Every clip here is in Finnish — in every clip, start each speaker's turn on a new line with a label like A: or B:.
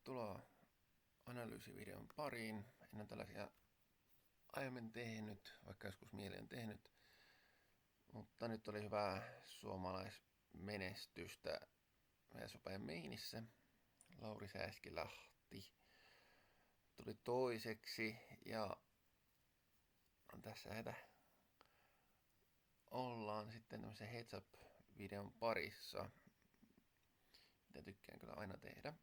A: Tervetuloa analyysivideon pariin. En ole tällaisia aiemmin tehnyt, vaikka joskus mieleen tehnyt, mutta nyt oli hyvää suomalaismenestystä Vesopäin meinissä. Lauri Sääskilahti tuli toiseksi ja tässä heitä ollaan sitten tämmöisen heads up-videon parissa, mitä tykkään kyllä aina tehdä.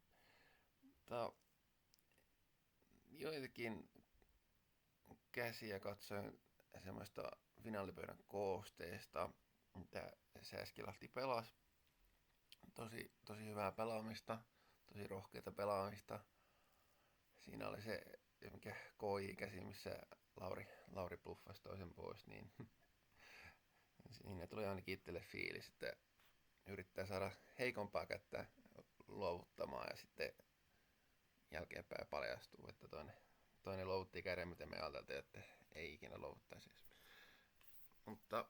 A: Joitakin käsiä katsoin semmoista finaalipöydän koosteesta, mitä Sääskilahti pelasi. Tosi hyvää pelaamista, tosi rohkeata pelaamista. Siinä oli se mikä KJ-käsi, missä Lauri bluffasi toisen pois, niin siinä tuli ainakin itselle fiilis, että yrittää saada heikompaa kättä luovuttamaan ja sitten jälkeenpäin paljastuu, että toinen luovutti käden, mitä me ajateltiin, että ei ikinä luovuttaisi. Mutta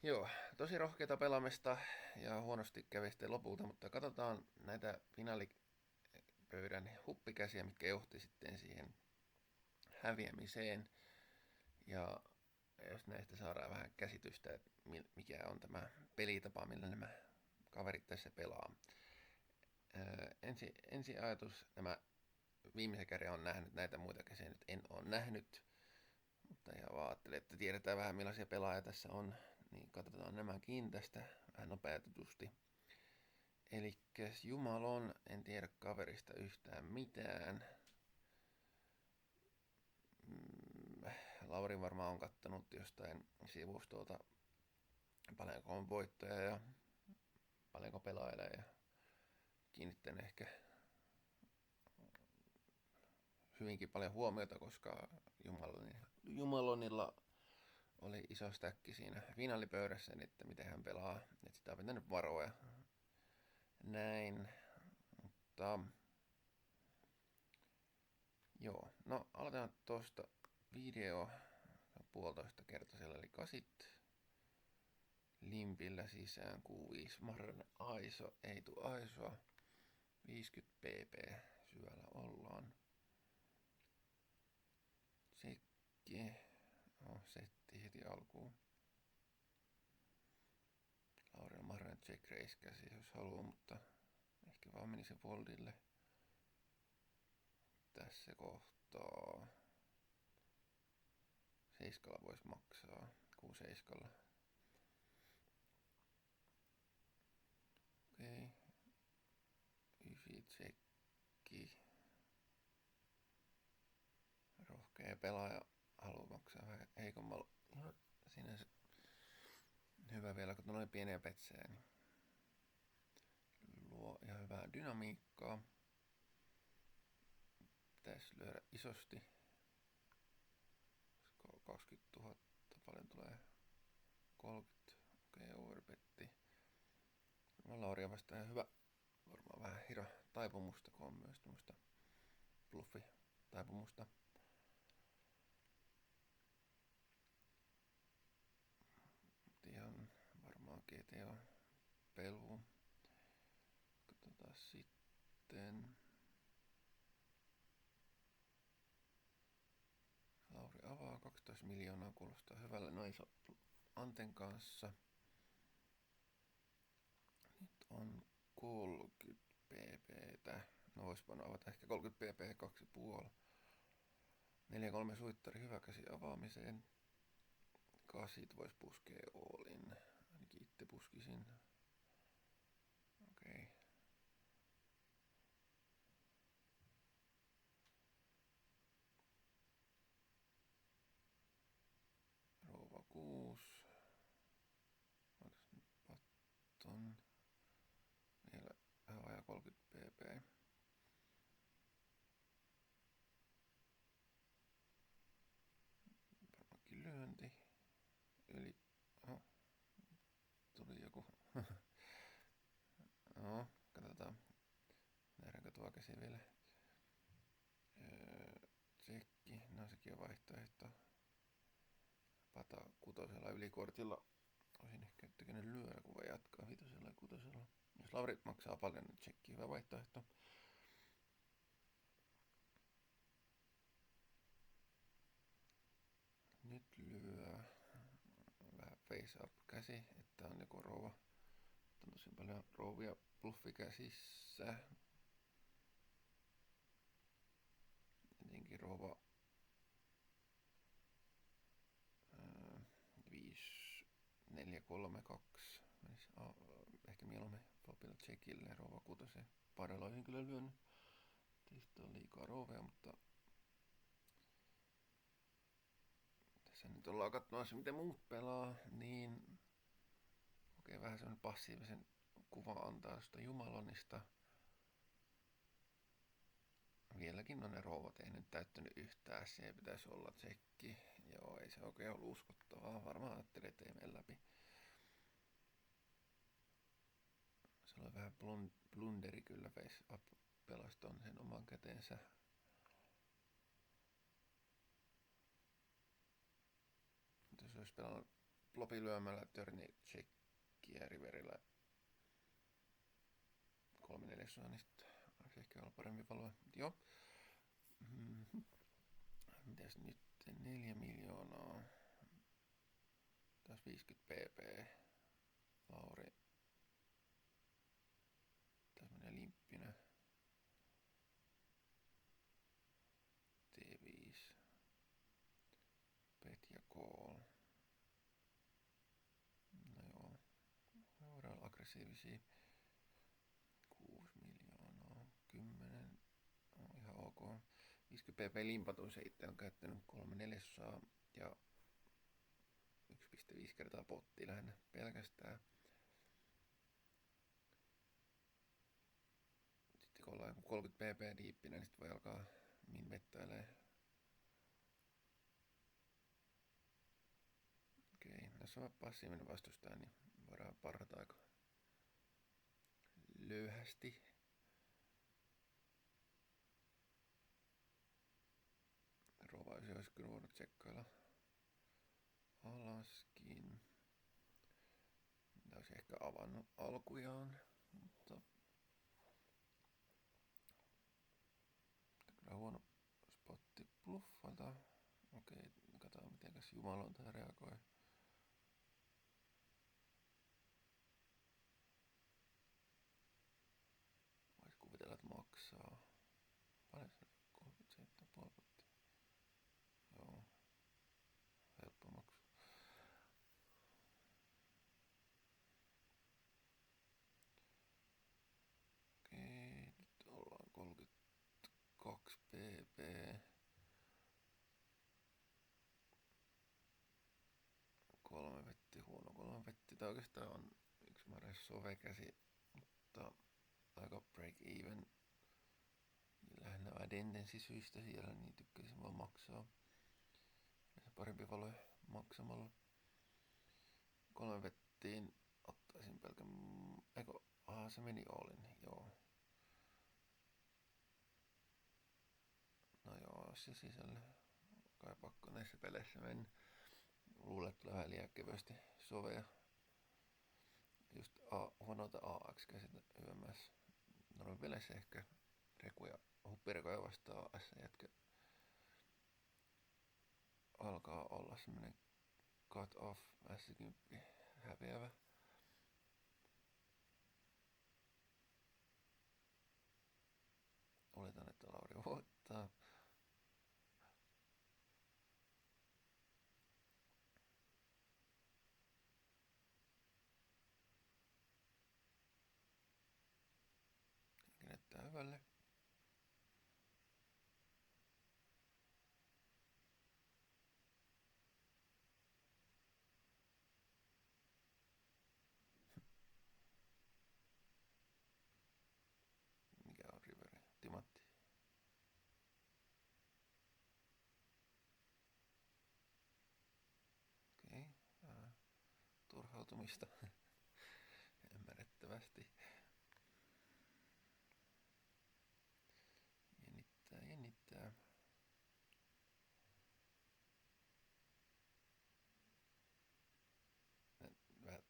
A: joo, tosi rohkeata pelaamista ja huonosti kävi sitten lopulta, mutta katsotaan näitä finaalipöydän huppikäsiä, mitkä johti sitten siihen häviämiseen. Ja jos näistä saadaan vähän käsitystä, että mikä on tämä pelitapa, millä nämä kaverit tässä pelaa. Ensi ajatus, nämä viimeisen kerran on nähnyt, näitä muita käsiä nyt en ole nähnyt, mutta ihan vaan ajattelin, että tiedetään vähän millaisia pelaajia tässä on, niin katsotaan nämäkin tästä vähän nopeutetusti. Elikkäs Jumalon, en tiedä kaverista yhtään mitään. Lauri varmaan on kattonut jostain sivustolta paljonko on voittoja ja paljonko pelailee ja kiinnittänyt ehkä hyvinkin paljon huomiota, koska Jumalonilla oli iso stäkki siinä finaalipöydässä, että miten hän pelaa, että sitä on pitänyt varoa näin, mutta joo, no aloitetaan tuosta video 1,5 kertaisella, eli kasit limpillä sisään, Q5 Marran Aiso, ei tuu Aisoa, 50 pp syvällä ollaan. Sekki, setti heti alkuun. Lauri on Marran check race käsi, jos haluaa, mutta ehkä vaan meni se foldille. Tässä kohtaa. Seiskalla voisi maksaa, Q7. Okei. Ysi tsekki. Rohkea pelaaja haluaa maksaa vähän heikommalla. Sinänsä hyvä vielä, kun noin pieniä petsejä, niin luo ihan hyvää dynamiikkaa. Pitäisi lyödä isosti. 20 000, paljon tulee 30. Okei, overbetti. Lauri on vasta ihan hyvä. Varmaan vähän hiro taipumusta, kun on myös tämmöistä bluffi taipumusta. Ihan varmaan GTO peluu. Katsotaan sitten. Lauri avaa 12 miljoonaa, kuulostaa hyvälle noin iso anten kanssa. Nyt on 30 pptä. No voispa avata ehkä 30 pp 2,5. 4-3 suittari, hyvä käsi avaamiseen. Kasit vois puskea allin. Ainakin itse puskisin. Okei. Rouva 6. Otas nyt patton. Vielä vähän vajaa 30 pp. Varmaankin lyönti. Yli. Tuli joku. No, katsotaan. Nähdäänkö tuo käsi vielä. Tsekki. No sekin on vaihtoehto. Pata 6 ylikortilla Olisin ehkä tykännyt lyödä, kun voi jatkaa 5 ja 6. Jos Laurit maksaa paljon, niin tsekki hyvä vaihtoehto. Nyt lyö vähän face up käsi, että on joku rouva. On tosi paljon rouvia bluffikäsissä. Jotenkin rouva 5, 4, 3, 2. Ehkä mieluummin flopilla checkille rouva 6. Parilla olisin kyllä lyönyt. Tietysti on liikaa rouveja, mutta tässä nyt ollaan katsomassa miten muut pelaa, niin okei, vähän semmonen passiivisen kuva antaa sitä Jumalonista. Vieläkin on ne rouvat, ei nyt täyttänyt yhtään, se pitäisi olla tsekki. Joo, ei se oikein ollut uskottavaa, varmaan ajattelin, että ei mene läpi. Se oli vähän blunderi kyllä, face up pelasi ton sen oman käteensä. Jos olisi pelannut flopi lyömällä turni checkiä riverillä 3/4, niin sitten olisi ehkä ollut parempi value. Joo. Mitäs nyt? 4 miljoonaa. Taas 50 pp. Lauri. Tässä menee limppinä. T5. Pet ja call. No joo. Voidaan olla aggressiivisia. 6 miljoonaa. 10. On ihan ok. 50 pp limpatuin se itse on käyttänyt 3/4 ja 1,5 kertaa pottia lähinnä pelkästään. Sitten kun ollaan joku 30 pp diippinä, niin sitten voi alkaa min vettäilee. Okei, jos on passiivinen vastustaja, niin voidaan parrata aika löyhästi. Rovaisi olisi kyllä voinut tsekkailla alaskin. Tämä olisi ehkä avannut alkujaan, mutta kyllä huono spotti bluffalta. Okei, katsotaan mitenkäs Jumalonta reagoi. Voisi kuvitella, että maksaa. Paljon se 37,5 pottia. Joo. Helppo maksu. Okei, nyt ollaan 32 pp. 3 vetti, huono 3 vetti. Tää oikeastaan on yksi Mares sovekäsi, mutta aika break even. Lähinnä tendenssisyistä siellä, niin tykkäisin vaan maksaa. Se parempi value maksamalla. 3 vettiin ottaisin pelkän... se meni allin, joo. No joo, se sisällä. Kai pakko näissä peleissä mennä. Luulen, että tulee vähän liian kevyesti soveja. Just huonoita AX-käsitä YMS. No peleissä ehkä rekuja, huppirekoja vastaan S-jätkä alkaa olla semmonen cut off S10 häviävä. Oletan, että Lauri voittaa. Näyttää hyvälle. Mikä on Riveri? Timatti. Okei. Turhautumista. Ymmärrettävästi. Jännittää. Vähän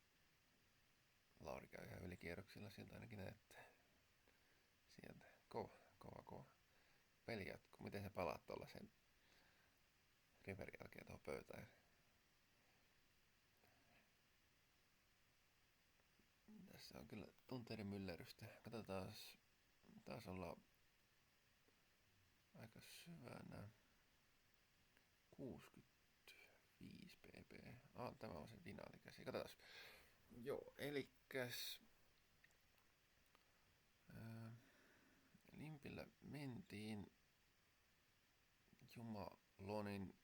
A: kierroksilla, siltä ainakin näyttää. Sieltä. Kova. Peli jatkuu. Miten sä palaat tollasen riverin jälkeen tuohon pöytään? Tässä on kyllä tunteiden myllerrystä. Katsotaan, taas ollaan aika syvänä. 65 pp. Tämä on se finaalikäsi. Katsotaan. Joo, elikkäs limpillä mentiin. Jumalonin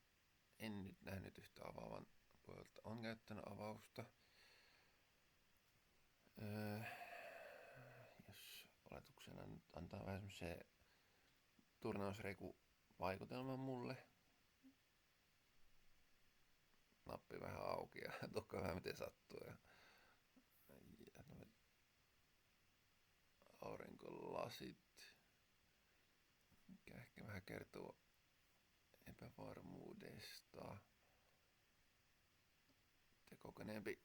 A: en nyt nähnyt yhtä avaavan puolelta. On käyttänyt avausta. Jos oletuksena nyt antaa vähän semmoisen turnausreiku vaikutelman mulle. Nappi vähän auki ja tukka vähän miten sattuu. Ja aurinkolasit, mikä ehkä vähän kertoo epävarmuudesta. Tekokoneempi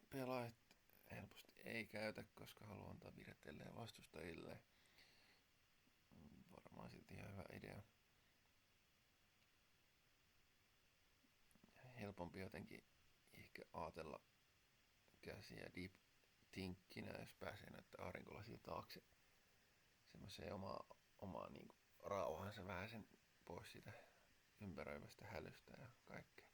A: pelaajat helposti ei käytä, koska haluaa antaa virheille vastustajille. Varmaan silti ihan hyvä idea. Helpompi jotenkin ehkä ajatella käsiä deep tinkkinä, jos pääsee näitä aurinkolasia taakse. Semmoiseen omaa niinku rauhansa vähän sen pois siitä ympäröivästä hälystä ja kaikkea.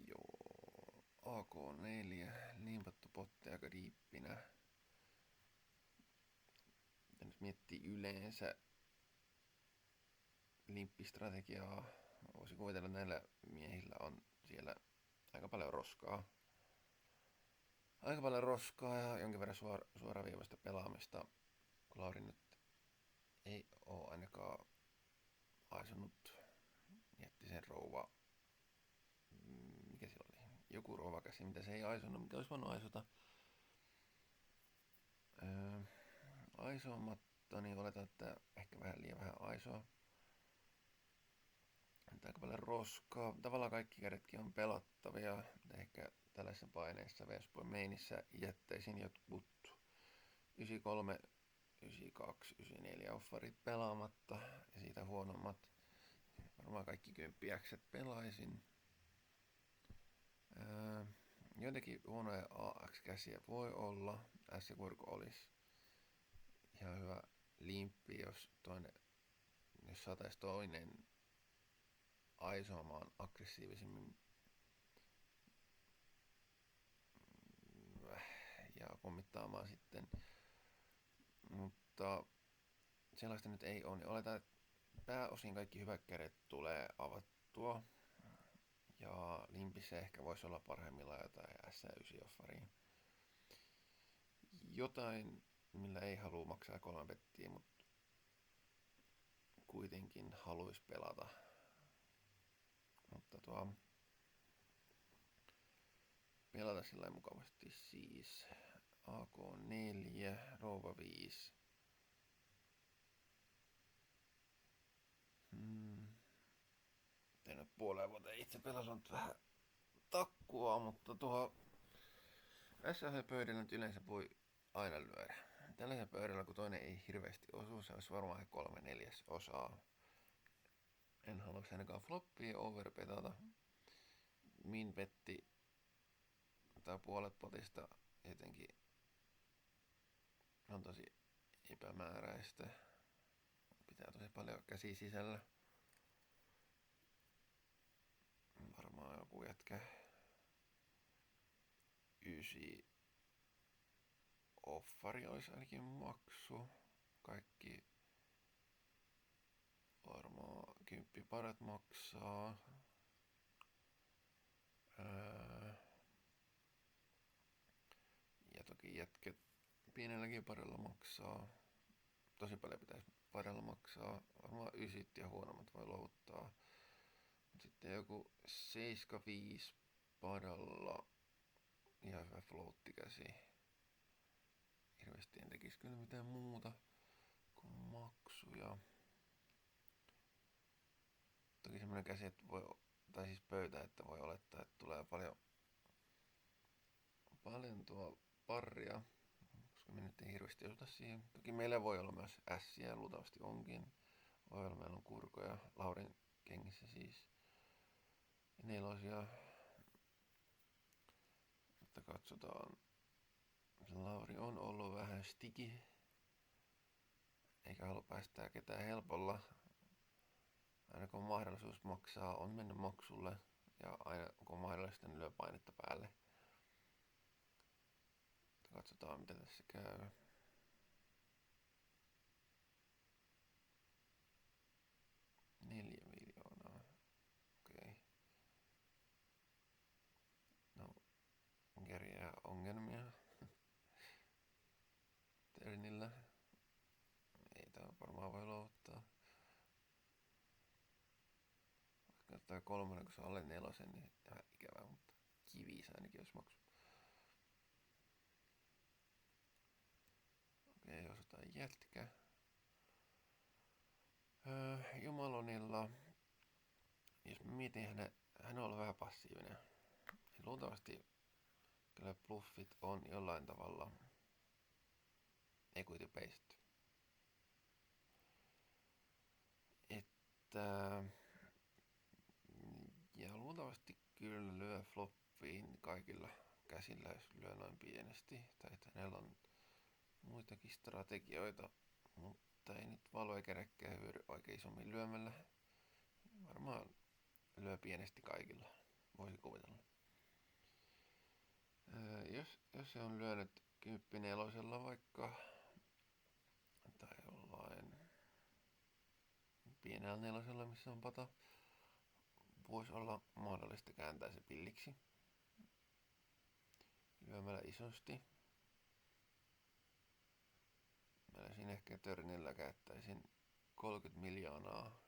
A: Joo, AK4, limpattu potti aika diippinä. Jos miettii yleensä limppistrategiaa, voisi kuvitella, että näillä miehillä on siellä aika paljon roskaa. Ja jonkin verran suoraviivaista pelaamista. Kun Lauri nyt ei oo ainakaan aisunut, jätti sen rouva, mikä sillä oli, joku rouvakäsi, mitä se ei aisunut, mitä olisi voinut aisuta. Aisoamatta, niin oletan, että ehkä liian vähän aisoa. Aika paljon roskaa. Tavallaan kaikki kädetkin on pelattavia. Ehkä tällaisessa paineessa Vespoin meinissä jättäisin jotkut 93, 92, 94 offarit pelaamatta ja siitä huonommat. Varmaan kaikki 10 pelaisin. Jotenkin huonoja AX-käsiä voi olla. S-kurko olisi ihan hyvä limppi, jos saataisiin toinen aisoamaan aggressiivisemmin ja pommittaamaan sitten. Mutta sellaista nyt ei ole. Niin oletan, että pääosin kaikki hyvät kädet tulee avattua. Ja limpissä ehkä voisi olla parhaimmillaan jotain S9-offariin. Jotain, millä ei halua maksaa 3 bettiä, mutta kuitenkin haluaisi pelata. Mutta pelata sillä mukavasti siis. AK4, rouva 5. Tein nyt puoleen vuoteen itse pelasin vähän takkua, mutta tuohon SH-pöydällä nyt yleensä voi aina lyödä. Tällaisella pöydällä, kun toinen ei hirveästi osu, se olisi varmaan 3/4 osaa. En haluaisi ainakaan floppia overpetata. Min petti tai puolet potista jotenkin on tosi epämääräistä. Pitää tosi paljon käsiä sisällä. Varmaan joku jätkä 9 offari olisi ainakin maksu. Kaikki varmaan 10 parat maksaa. Ja toki jätket pienelläkin parilla maksaa. Tosi paljon pitäisi parilla maksaa. Varmaan 9 ja huonommat voi luovuttaa. Sitten joku 7-5 paralla. Ihan hyvä floattikäsi. Hirveästi en tekisi kyllä mitään muuta kuin maksuja. Toki semmonen käsi, että voi, tai siis pöytä, että voi olettaa, että tulee paljon paljon tuo parria, koska me nyt ei hirveästi osata siihen. Toki meillä voi olla myös ässiä, luultavasti onkin. Voi olla, meillä on kurkoja, Laurin kengissä siis. Ja nelosia. Mutta katsotaan. Lauri on ollut vähän stiki. Eikä halua päästää ketään helpolla. Aina kun on mahdollisuus maksaa, on mennyt maksulle. Ja aina kun on mahdollista, niin lyö painetta päälle. Katsotaan mitä tässä käy. $4 miljoonaa. Okei. No, järjää ongelmia. Ternillä. Ei tää varmaan voi luovuttaa. Vaikka tää kolmonen, kun se on alle nelosen, niin ihan ikävää, mutta kivissä ainakin jos maksu. Okei, osataan jätkä. Jumalonilla, jos mä mietin hän on ollut vähän passiivinen. Niin luultavasti kyllä bluffit on jollain tavalla equity-based. Ja luultavasti kyllä lyö floppiin kaikilla käsillä, jos lyö noin pienesti. Tai että hänellä on muitakin strategioita, mutta ei nyt valo eikä räkkää hyödy oikein isommin lyömällä. Varmaan lyö pienesti kaikilla, voisi kuvitella. Jos se on lyönyt 10-nelosella vaikka, tai jollain pienellä nelosella, missä on pata, voisi olla mahdollista kääntää se pilliksi lyömällä isosti. Mä siinä ehkä törnillä käyttäisin 30 miljoonaa,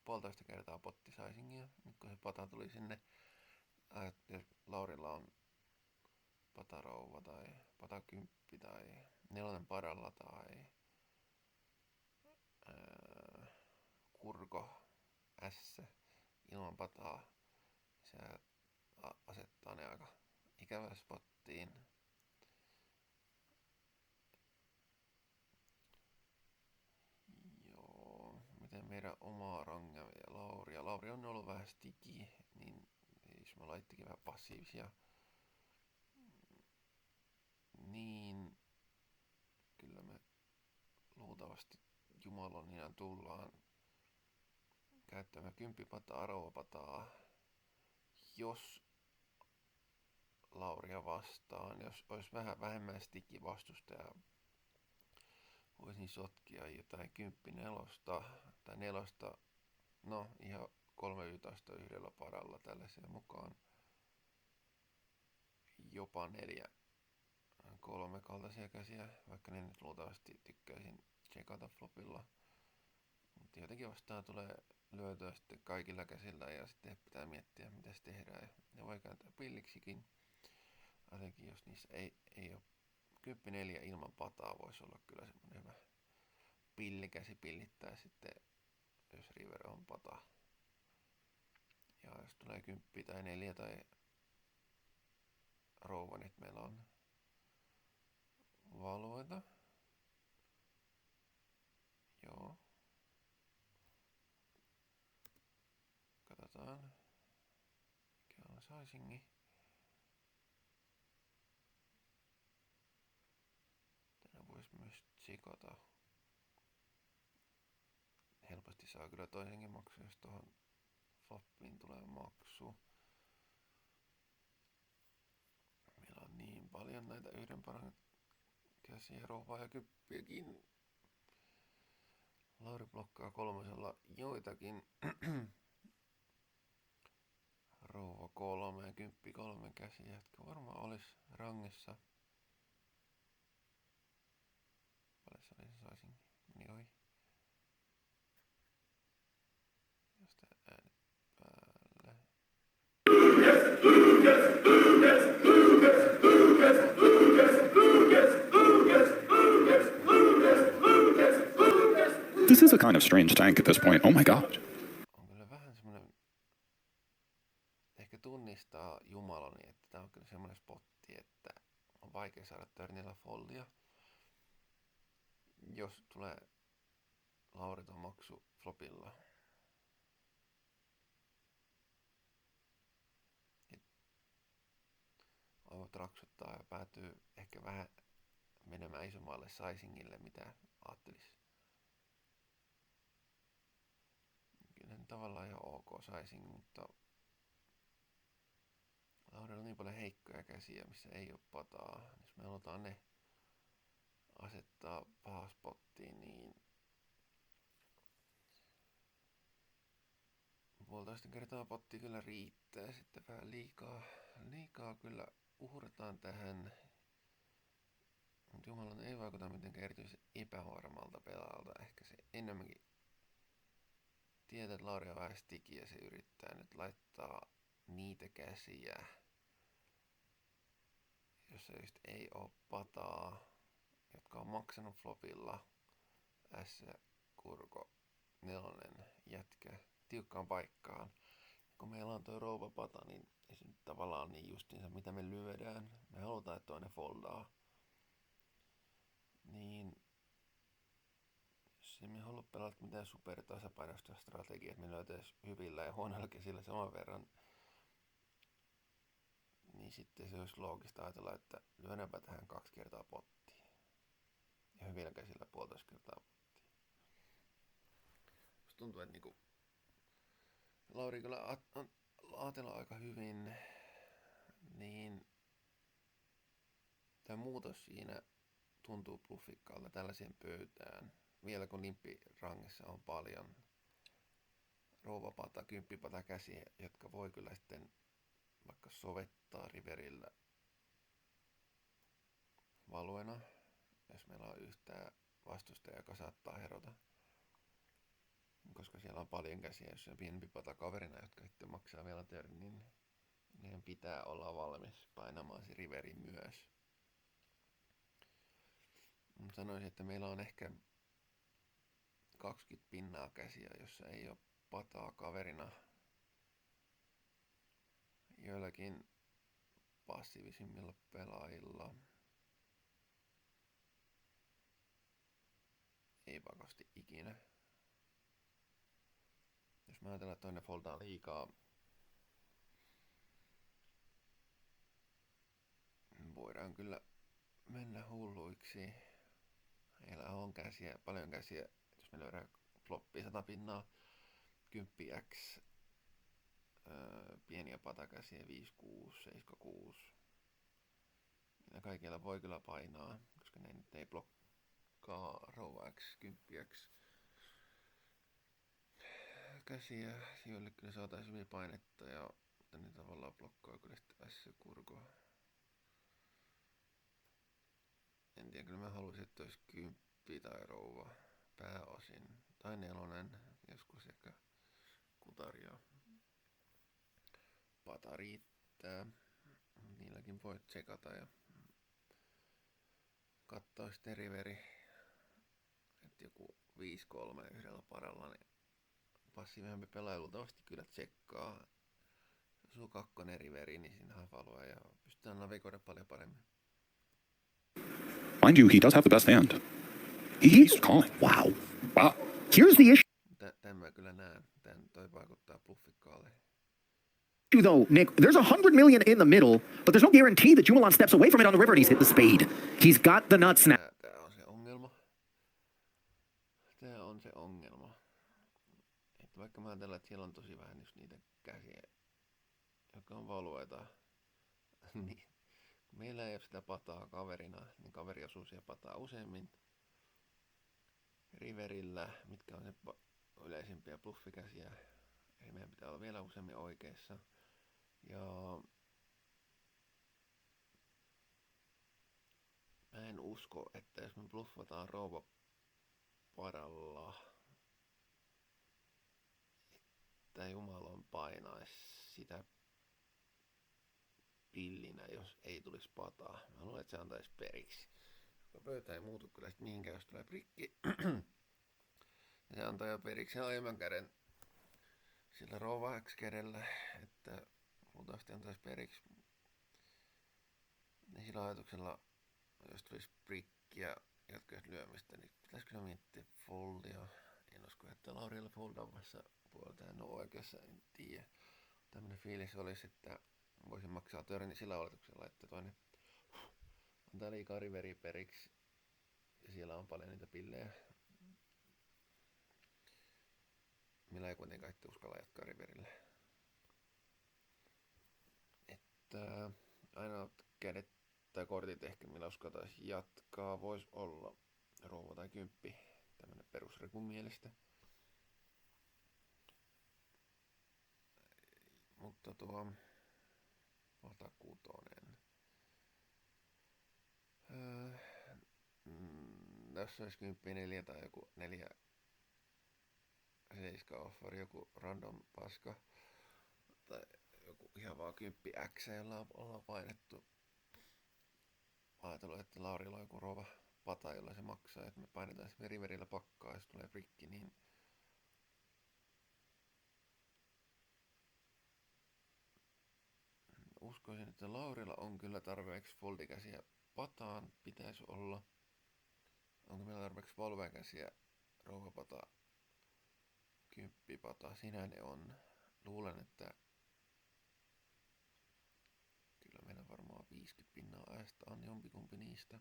A: 1,5 kertaa pottisaisingia, nyt kun se pata tuli sinne. Jos Laurilla on patarouva tai patakymppi tai nelonen paralla tai kurko S ilman pataa, se asettaa ne aika ikävään spottiin. Joo, miten meidän omaa rangia ja Lauria. Lauri on ollut vähän stiki, niin jos me laittikin vähän passiivisia, niin kyllä me luultavasti Jumalonina tullaan käyttämään 10 pataa, arvopataa, jos Lauria vastaan. Jos olisi vähän vähemmän stiki vastustaja, voisin sotkia jotain 10-nelosta tai nelosta, no ihan 3-15 yhdellä paralla tällaiseen mukaan. Jopa 4-3 kaltaisia käsiä, vaikka ne nyt luultavasti tykkäisin checkata flopilla. Mutta jotenkin vastaan tulee lyötyä sitten kaikilla käsillä ja sitten pitää miettiä mitä se tehdään. Ja voi kääntää pilliksikin. Ainakin jos niissä ei ole 10-4 ilman pataa, voisi olla kyllä semmonen hyvä pillikäsi pillittää sitten, jos river on pata. Ja jos tulee 10 tai 4 tai rouva, niin meillä on valvoita. Joo. Katsotaan. Mikä on saisingi. Tänä voisi myös tsikata. Helposti saa kyllä toisenkin maksu, jos tuohon floppiin tulee maksu. Meillä on niin paljon näitä yhden paran käsiä, rouvaa ja kyppiäkin. Lauri blokkaa kolmosella joitakin. Rouva 3 ja kymppi 3 käsiä, jotka varmaan olisi rangessa. Paljon se oli, saisin. Meni ohi. Josta äänet päälle.
B: This is a kind of strange tank at this point. Oh my god.
A: On kyllä vähän semmonen, ehkä tunnistaa Jumalani, että tää on kyllä semmonen spotti, että vaikea saada törnillä foldia. Jos tulee Lauriton maksu flopilla. Aivot raksuttaa ja päätyy ehkä vähän menemään isommalle sizingille, mitä ajattelis. Kyllä tavallaan ihan ok sizing, mutta Laurilla on niin paljon heikkoja käsiä, missä ei ole pataa. Jos me halutaan ne asettaa paha spottiin, niin 1,5 kertaa potti kyllä riittää. Sitten vähän liikaa kyllä uhrataan tähän. Mutta jumalan ei vaikuta mitenkään erityisen epävarmalta pelaalta. Ehkä se enemmänkin tietää, että Lauri on vähän sticky ja se yrittää nyt laittaa niitä käsiä, jossa just ei oo pataa, jotka on maksanut flopilla. S, kurko, 4, jätkä, tiukkaan paikkaan. Kun meillä on toi rouvapata, niin ei se nyt tavallaan niin justiinsa mitä me lyödään. Me halutaan, että toinen foldaa. Niin jos emme halua pelata mitään supertasapainoista strategiaa, että me löytäis hyvillä ja huonoilla käsillä saman verran, niin sitten se olisi loogista ajatella, että lyödäänpä tähän 2 kertaa pottiin. Ja hyvillä käsillä 1,5 kertaa pottiin. Musta tuntuu, että niinku Lauri kyllä ajatella aika hyvin, niin tämä muutos siinä tuntuu bluffikkaalta tällaiseen pöytään. Vielä kun limppirangessa on paljon rouvapata, kymppipata käsiä, jotka voi kyllä sitten vaikka sovettaa riverillä valuena, jos meillä on yhtään vastustajaa, joka saattaa herota. Koska siellä on paljon käsiä, jos on pienempi pata kaverina, jotka sitten maksaa vielä törnin, niin niiden pitää olla valmis painamaan se riveri myös. Sanoisin, että meillä on ehkä 20 pinnaa käsiä, jossa ei ole pataa kaverina. Joillakin passiivisimmilla pelaajilla ei pakosti ikinä. Jos mä ajatellaan, että toinen foldaa liikaa, voidaan kyllä mennä hulluiksi. Heillä on käsiä, paljon käsiä. Jos me löydään floppia 100 pinnaa, 10x, pieniä patakäsiä 5, 6, 7, 6. Ja kaikilla voi kyllä painaa, koska ne nyt ei blokkaa rouva x, 10x käsiä, joille kyllä saataisiin hyvin painetta, ja mutta ne tavallaan blokkaa kyllä sitten S-kurkoa. En tiedä, kyllä mä haluaisin, että olisi 10 tai rouva pääosin, tai 4, joskus ehkä kutaria. Pata riittää, niilläkin voit tsekata ja katsoa sitten riveri, että joku 5-3 yhdellä paralla, niin passiivempi pelaaja luultavasti kyllä tsekkaa. Jos on 2 riveri, niin siinä hafalua ja pystytään navigoida paljon paremmin.
B: Mind you, he does have the best hand. He's calling.
C: Wow.
B: Wow.
C: Here's the issue,
A: Tän mä kyllä näen. Toi vaikuttaa bluffikkaalle.
C: though, Nick. There's 100 million in the middle, but there's no guarantee that Jumalan steps away from it on the river and he's hit the spade. He's got the nuts now.
A: Tää on se ongelma. Tää on se ongelma. Että vaikka mä ajatellaan, että siellä on tosi vähän just niitä käsiä, jotka on valueita, niin kun meillä ei ole sitä pataa kaverina, niin kaveri osuu siihen pataa useammin. Riverillä, mitkä on se yleisimpiä bluffikäsiä, eli meidän pitää olla vielä useammin oikeassa. Ja mä en usko, että jos me bluffataan rouva paralla, että jumalon painaisi sitä pillinä, jos ei tulisi pataa. Mä luulen, että se antaisi periksi. Pöytä ei muutu kyllä sit mihinkään, jos tulee prikki. Ja se antaa jo periksi sen aiemman käden sillä rouva X-kädellä, että luultavasti antaisi periksi. Niin sillä ajatuksella jos tulisi brikkiä jatkoista lyömistä, niin pitäisikö se miettiä foldia? En usko, että Lauri oli foldaamassa puolelta, en ole oikeassa, en tiedä. Tämmönen fiilis olisi, että voisin maksaa törni sillä oletuksella, että toinen antaa liikaa riveriä periksi ja siellä on paljon niitä pillejä, millä ei kuitenkaan ette uskalla jatkaa riverillä. Että ainoat kädet tai kortit ehkä millä uskaltaisi jatkaa voisi olla rouva tai kymppi, tämmönen perusrekun mielestä. Mutta valta kuutonen. Tässä olisi 10-4 tai joku 4-7 offeri, joku random paska. Tai joku ihan vaan 10 X, jolla ollaan painettu. Ajatellut, että Laurilla on joku rova pata, jolla se maksaa, että me painetaan sitten riverillä pakkaa, jos tulee rikki, niin uskoisin, että Laurilla on kyllä tarpeeksi foldikäsiä pataan, pitäisi olla. Onko meillä tarpeeksi volvekäsiä rouvapata, kymppipata, sinä ne on. Luulen, että kyllä meillä varmaan 50% ajasta on jompikumpi niistä.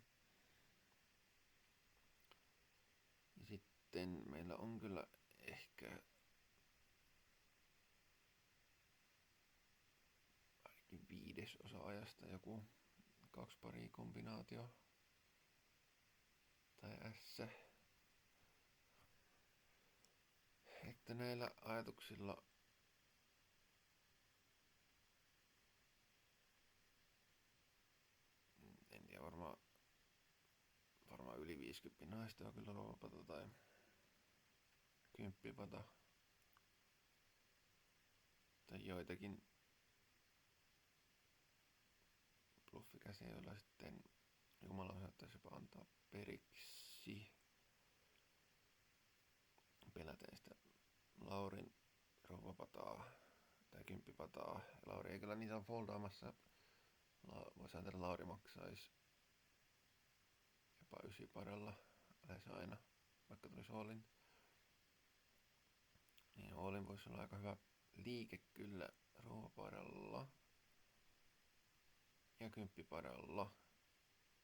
A: Ja sitten meillä on kyllä ehkä ainakin 1/5 ajasta joku 2 pari kombinaatio tai S. Että näillä ajatuksilla en tiedä, varmaan yli 50 naista on kyllä rouvapata tai kymppipata. Tai joitakin bluffikäsiä, joilla sitten Jumala saattaisi jopa antaa periksi. Pelätään sitä Laurin rouvapataa tai kymppipataa. Lauri ei kyllä niitä on foldaamassa. Voisi ajatella, että Lauri maksaisi jopa 9 paralla lähes aina, vaikka tulisi Allin. Niin Allin voisi olla aika hyvä liike kyllä rouvaparalla ja kymppiparalla,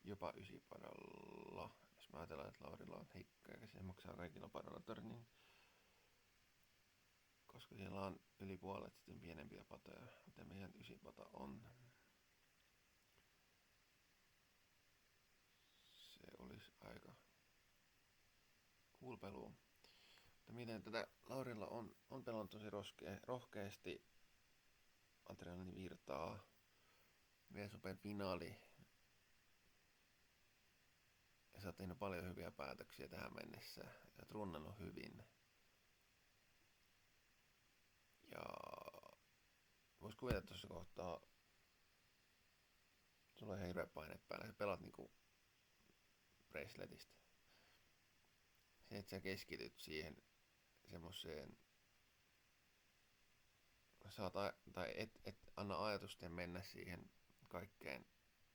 A: jopa 9 paralla. Jos mä ajatellaan, että Laurilla on heikkoja eikä se maksaa kaikilla paralla törnin, koska siellä on yli puolet sitten pienempiä patoja, mitä meidän 9 pata on. Se olisi aika cool peluu. Mutta miten tätä Laurilla on pelannut tosi rohkeasti adrenalin virtaa. VS Open finaali. Ja sä oot tehnyt paljon hyviä päätöksiä tähän mennessä. Ja oot runnannut hyvin. Ja vois kuvitella, että tuossa kohtaa sulla on ihan hirveä paine päällä. Sä pelaat niinku braceletista. Se, että sä keskityt siihen semmoseen, tai et anna ajatusten mennä siihen kaikkeen,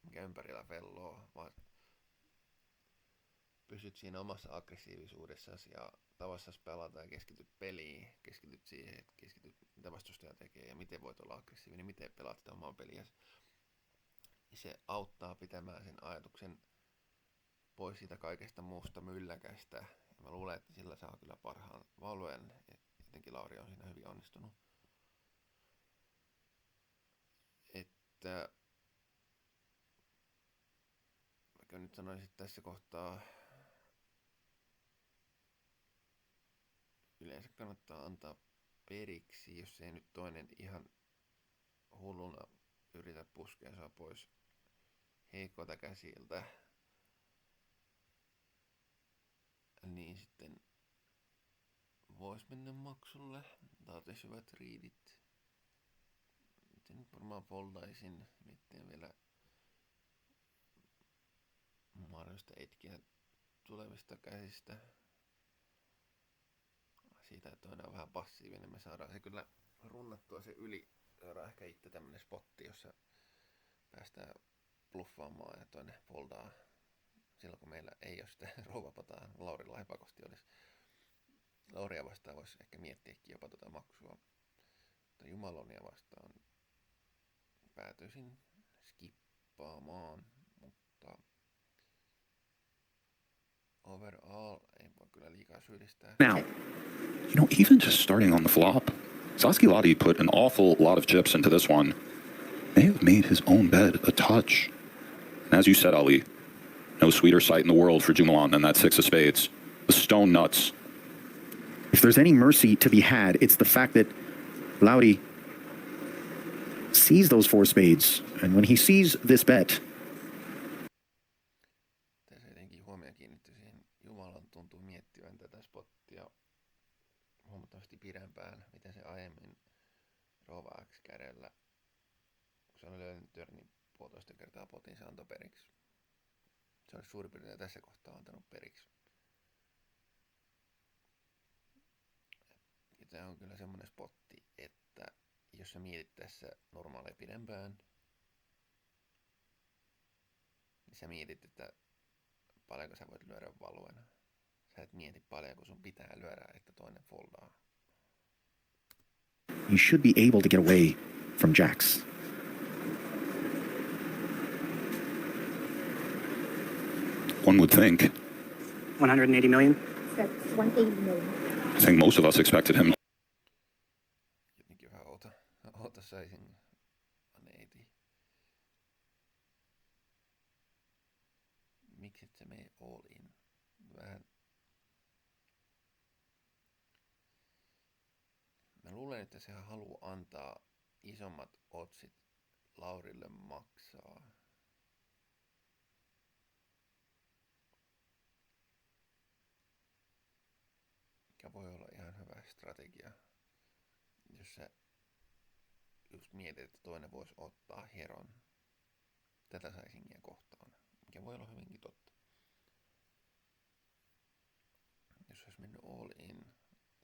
A: mikä ympärillä velloo, vaan pysyt siinä omassa aggressiivisuudessasi ja tavassasi pelata ja keskityt peliin, keskityt siihen, että keskityt mitä vastustaja tekee ja miten voit olla aggressiivinen, miten pelaat sitä omaa peliäsi. Se auttaa pitämään sen ajatuksen pois siitä kaikesta muusta mylläkästä. Ja mä luulen, että sillä saa kyllä parhaan valuen. Jotenkin Lauri on siinä hyvin onnistunut. Että mä nyt sanoisin, että tässä kohtaa yleensä kannattaa antaa periksi, jos ei nyt toinen ihan hulluna yritä puskea saa pois heikkoilta käsiltä. Niin sitten vois mennä maksulle. Taas hyvät riidit. Nyt varmaan foldaisin. Miettien vielä mahdollista etkiä tulevista käsistä. Siitä, että toinen on vähän passiivinen. Me saadaan se kyllä runnattua se yli. Saadaan ehkä itse tämmönen spotti, jossa päästään bluffaamaan ja toinen foldaa silloin kun meillä ei ole sitä rouvapataa, Laurilla ei pakosti olisi. Lauria vastaan voisi ehkä miettiäkin jopa tuota maksua. Mutta Jumalonia vastaan päätyisin skippaamaan, mutta overall ei voi kyllä liikaa syyllistää.
B: Now, even just starting on the flop, Saskia Lottie put an awful lot of chips into this one. May have made his own bed a touch. And as you said, Ali, no sweeter sight in the world for Jumalan than that six of spades. The stone nuts.
C: If there's any mercy to be had, it's the fact that Laudy sees those four spades, and when he sees this bet,
A: Tässä jotenkin huomio kiinnittyi siihen. Jumalan tuntuu miettivän tätä spottia huomattavasti pidempään, mitä se aiemmin Rova X kädellä. Kun se oli löytänyt törnin 1,5 kertaa potin, se antoi periksi. Se olisi suurin piirtein tässä kohtaa antanut periksi. Ja tämä on kyllä semmoinen spotti, että jos sä mietit tässä normaalia pidempään, niin sä mietit, että paljonko sä voit lyödä valuena. Sä et mieti paljonko sun pitää lyödä, että toinen foldaa.
C: you should be able to get away from jacks.
B: One would think.
D: 180 million?
E: That's 180 million.
B: I think most of us expected him.
A: Jotenkin vähän outo saisin aneeti. Miksi et sä mene all in? Vähän. Mä luulen, että sehän haluaa antaa isommat otsit Laurille maksaa. Mikä voi olla ihan hyvä strategia, jos sä just mietit, että toinen voisi ottaa heron tätä saisingia kohtaan, mikä voi olla hyvinkin totta. Jos olisi mennyt all in,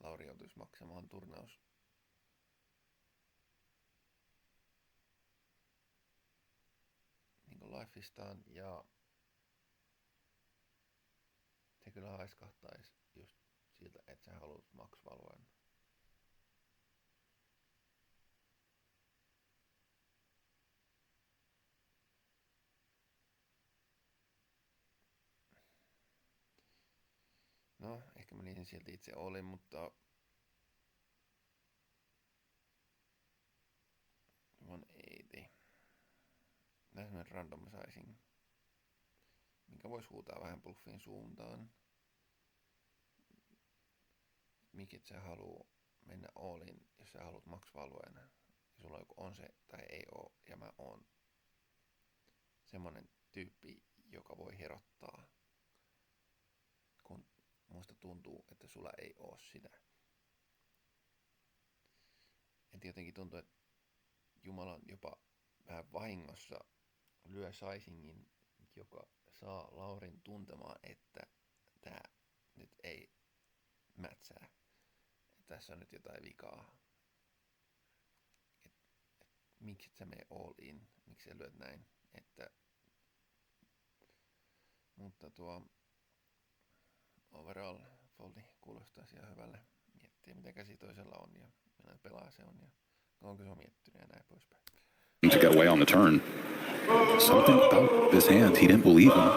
A: Lauri joutuisi maksamaan turnaus niin kuin lifeistaan, ja se kyllä haiskahtaisi just siltä, että sä haluat max-valueen. No, ehkä mä niin silti itse olin, mutta 180. Näin semmonen random sizing, minkä vois huutaa vähän bluffin suuntaan. Mikä sä haluu mennä all in, jos sä haluat max-valueena. Ja sulla joku on se tai ei oo, ja mä oon semmonen tyyppi, joka voi herottaa, kun musta tuntuu, että sulla ei oo sitä. Et jotenkin tuntuu, että Jumala jopa vähän vahingossa lyö sizingin, joka saa Laurin tuntemaan, että tää nyt ei mätsää. Tässä on nyt jotain vikaa. Miksi et sä mene all in? Miksi sä lyöt näin? Mutta overall foldi kuulostaisi ihan hyvälle. Miettiä mitä käsi toisella on ja millainen pelaa se on ja onko se on miettinyt ja näin poispäin.
B: To get away on the turn. Something about this hand, he didn't believe him.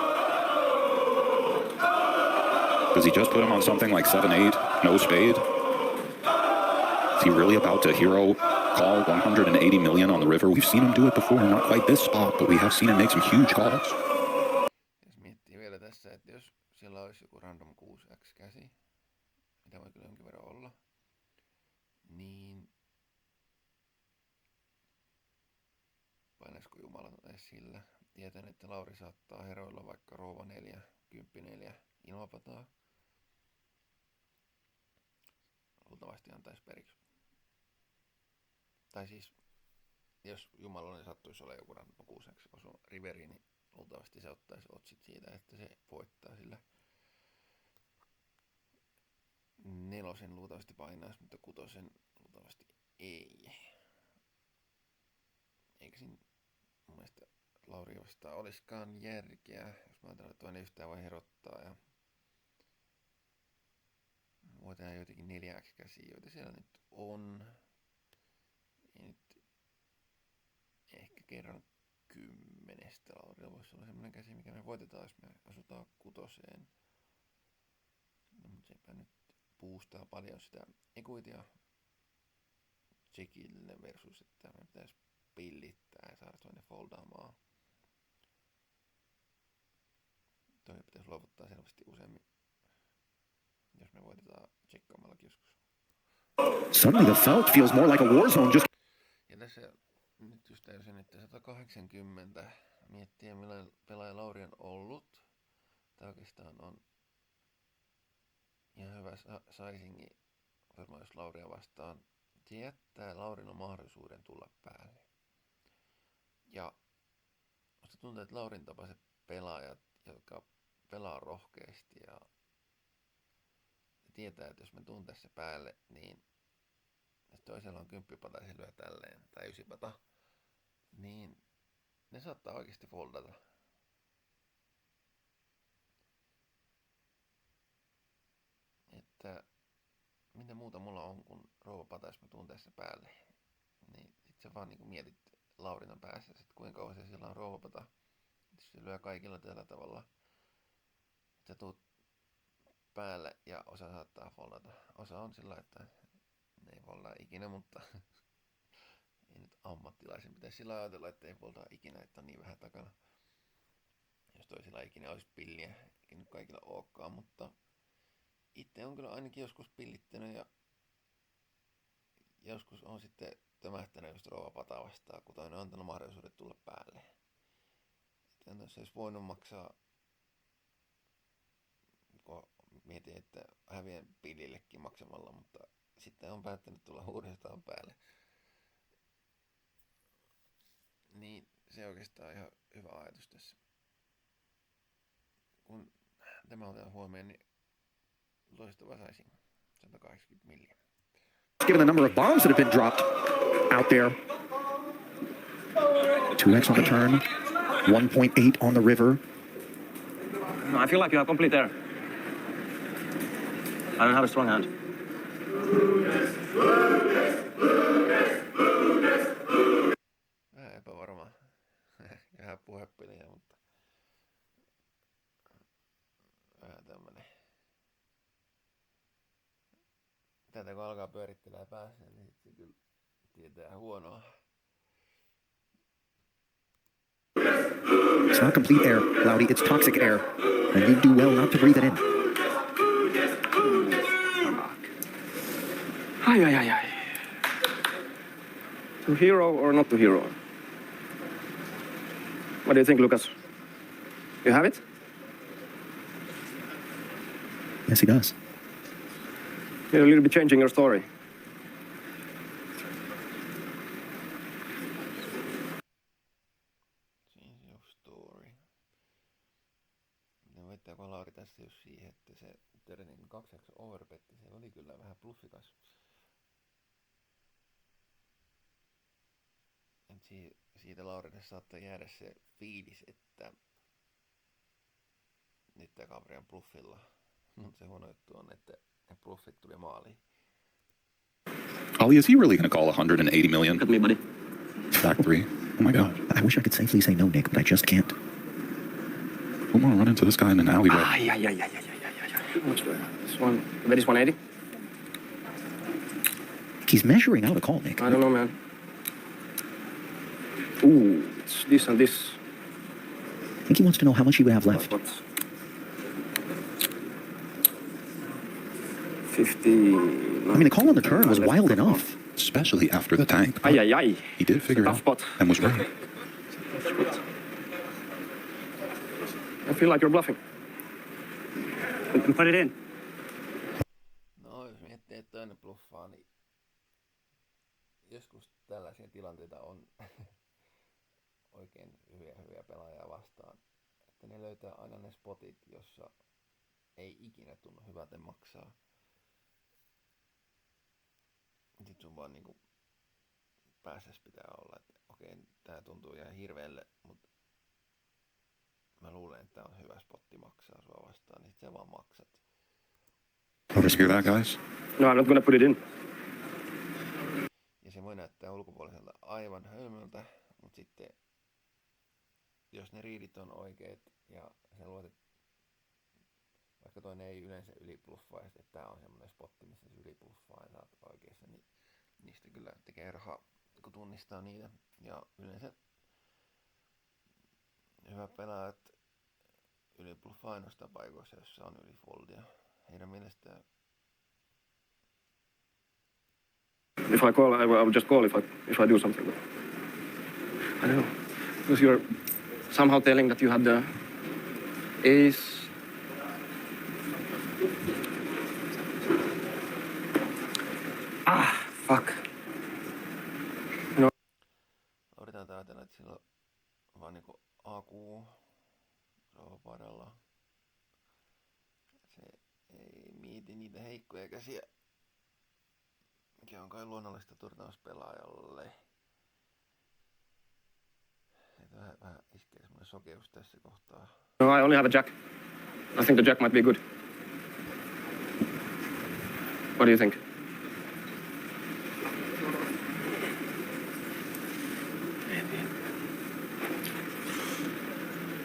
B: Does he just put him on something like 7-8, no spade? Is he really about to hero call 180 million on the river? We've seen him do it before, not quite this spot, but we have seen him make some huge calls.
A: Jos miettii vielä tässä, että jos siellä olisi joku random 6x käsi, mitä voi kyllä jonkin verran olla, niin painaisiko Jumala edes sillä? Tietän, että Lauri saattaa heroilla vaikka rouva 4, 10-4 ilmapataa. Luultavasti antaisi periksi. Tai siis, jos Jumalalle sattuisi olla joku random 6x osu riveri, niin luultavasti se ottaisi otsit siitä, että se voittaa sillä. 4 luultavasti painaisi, mutta 6 luultavasti ei. Eikä siinä mun mielestä Lauri vastaan olisikaan järkeä, jos mä ajatellaan, että toinen yhtään voi herottaa. Ja voitetaan jotenkin 4 käsiä, joita siellä nyt on. Ja nyt ehkä kerran 10. Laurilla voisi olla semmoinen käsi, mikä me voitetaan, jos me asutaan 6. No, mutta sepä nyt boostaa paljon sitä equitya checkille versus, että me pitäisi pillittää ja saada toinen foldaamaan. Toinen pitäisi luovuttaa selvästi useammin, jos me voitetaan checkkaamallakin joskus.
C: Suddenly the felt feels more like a war zone. Just
A: Ja tässä nyt just täysin, että 180 miettiä millainen pelaaja Lauri on ollut. Tämä oikeastaan on ihan hyvä saisingi varmaan jos Lauria vastaan. Se jättää Laurilla mahdollisuuden tulla päälle. Ja musta tuntuu, että Laurin tapaiset pelaajat, jotka pelaa rohkeasti ja tietää, että jos mä tuun tässä päälle, niin jos toisella on 10 se lyö tälleen, tai 9, niin ne saattaa oikeasti foldata. Että mitä muuta mulla on kuin rouvapata, jos mä tuun tässä päälle. Niin sit sä vaan niinku mietit Laurina päässä, että kuinka kauan se sillä on rouvapata. Jos se lyö kaikilla tällä tavalla, että sä tuut päälle ja osa saattaa foldata. Osa on sillä, että ne ei foldaa ikinä, mutta ei nyt ammattilaisen pitäisi sillä ajatella, että ei foldaa ikinä, että on niin vähän takana. Jos toisilla ikinä olisi pilliä, eikä nyt kaikilla olekaan, mutta itse on kyllä ainakin joskus pillittänyt ja joskus on sitten tömähtänyt just rouvapata vastaan, kun toinen on antanut mahdollisuudet tulla päälle. Että jos olisi voinut maksaa, kun mietin, että häviän pillillekin maksamalla, mutta sitten on päättänyt tulla uudestaan päälle. Niin se oikeastaan ihan hyvä ajatus tässä. Kun tämä otetaan huomioon, niin loistava saisin 180 milliä.
C: given the number of bombs that have been dropped out there. 2x on the turn, 1.8 on the river.
D: No, I feel like you have complete air. I don't have a strong hand.
A: Vähän epävarma ja vähän puhepeliä, mutta vähän tämmönen. Tätä kun alkaa pyörittelee päässä, niin se kyllä tietää huonoa.
C: It's not complete air, Laudy, it's toxic air. And you do well not to breathe it in.
D: Ai, ai, ai, ai. To hero or not to hero? What do you think, Lucas? You have it?
C: Yes, he does.
D: You're a little bit changing your story.
A: Change of story. Ne voittaako Lauri tässä just siihen, että se Törnin 2x overbetti, se oli kyllä vähän bluffikas. Et siitä Laurille saattaa jäädä se fiilis, että nyt tää kaveri on bluffilla. Mutta se huono juttu on, että ne bluffit tuli maaliin.
B: Ollie, is he really going to call 180 million?
D: Look at me, buddy.
B: Back three. Oh my God.
C: I wish I could safely say no, Nick, but I just can't.
B: Who want to run into this guy in an alleyway?
D: Ai, ai, ai, ai, ai, ai, ai, ai. What's going on? This one, I bet it's 180.
C: He's measuring out a call, Nick.
D: I don't know, man. Ooh, it's this and this.
C: I think he wants to know how much he would have left.
D: What? 50.
C: I mean, the call on the turn was wild enough.
B: Especially after the tank. but
D: Ai, ai, ai.
B: He did figure
D: Tough
B: it
D: spot.
B: out and was right.
D: I feel like you're bluffing. Put it in.
A: No, jos miettii, että toinen bluffaa, niin joskus tällaisia tilanteita on oikein hyviä pelaajia vastaan. Että ne löytää aina ne spotit, jossa ei ikinä tunnu hyvältä maksaa. Sitten sun vaan niinku päässäs pitää olla, että okei, tää tuntuu ihan hirveelle, mutta mä luulen, että on hyvä spotti maksaa sua vastaan, niin sit sä vaan maksat.
B: Notice hear that, guys?
D: No, I'm not gonna put it in.
A: Ja se voi näyttää ulkopuoliselta aivan hölmöltä, mutta sitten jos ne riidit on oikeet ja sä luot, että vaikka toinen ei yleensä ylipluffaa, että tää on semmoinen spotti, missä se ylipluffaa ja sä oot oikeassa, niin niistä kyllä tekee rahaa, kun tunnistaa niitä. Ja yleensä hyvät pelaajat ylipluffaa ainoastaan paikoissa, jossa on ylifoldia. Heidän mielestään
D: If I call, I will just call if I do something. But I don't know. Because you're somehow telling that you had the ace. Fuck.
A: Lauritaan ajatella, että sillä on vaan niinku AQ roopaidalla. Se ei mieti niitä heikkoja käsiä, mikä on kai luonnollista turnauspelaajalle. Että vähän iskee semmonen sokeus tässä kohtaa.
D: No, I only have a jack. I think the jack might be good. What do you think?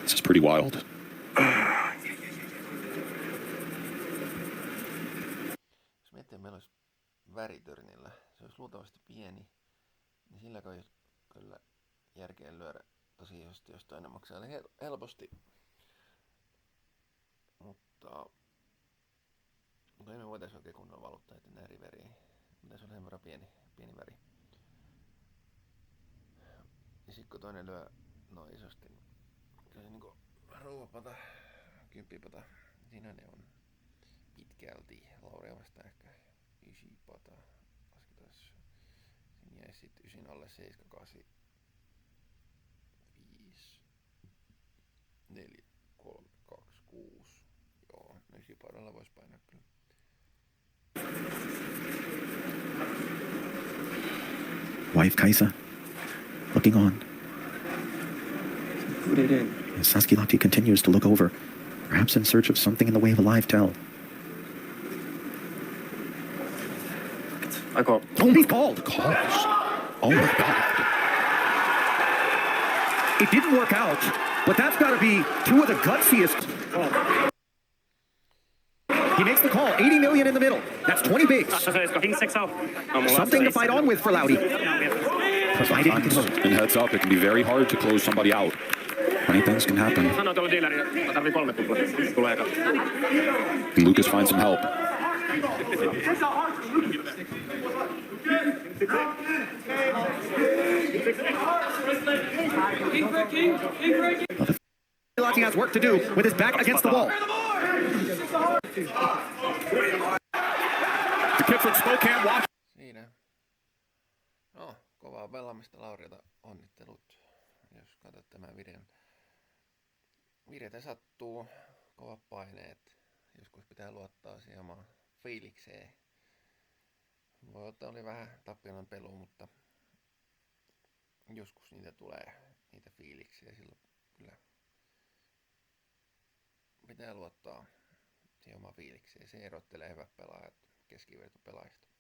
B: This is pretty wild.
A: Jos miettii, että meillä olisi väritörnillä, se olisi luultavasti pieni, niin sillä kai kyllä järkeä lyödä tosi isosti, jos toinen maksaa helposti. Mutta ei me voitaisiin oikein kunnolla valuttaa eteen eri väriä. Pitäisi olla sen verran pieni väri. Ja sit kun toinen lyö noin isosti, niin kyllä se niinku rouvapata, kymppipata, siinä ne on pitkälti. Laurea vastaan ehkä 9 pata. Lasketaan, siinä jäisi sit 9 alle 7, 8, 5, 4, 3, 2, 6. Joo, 9 padalla vois painaa kyllä.
C: Wife Kaisa, looking on.
D: Put it in.
C: As Saskilati continues to look over, perhaps in search of something in the way of a live tell.
D: I call.
C: Oh, he's called.
B: Calls. Oh my God.
C: It didn't work out, but that's got to be two of the gutsiest. He makes the call. 80 million in the middle. That's 20 bigs. Something to fight on with for Laudy. Provided he can vote.
B: And heads up, it can be very hard to close somebody out. Many things can happen.
D: Sano tuolle dealerille, mä tarvii 3 tuplaa. Tulee eka.
B: And Lucas finds some help.
C: Lati has work to do with his back against the wall.
B: The kid from Spokane watch.
A: Siinä. No, kovaa pelaamista Laurilta. Onnittelut, jos katsot tämän videon. Virheitä sattuu, kovat paineet. Joskus pitää luottaa siihen omaan fiilikseen. Voi ottaa oli vähän tappionan pelu, mutta joskus niitä tulee, niitä fiiliksiä. Silloin kyllä pitää luottaa siihen omaan fiilikseen. Se erottelee hyvät pelaajat keskivertopelaajista.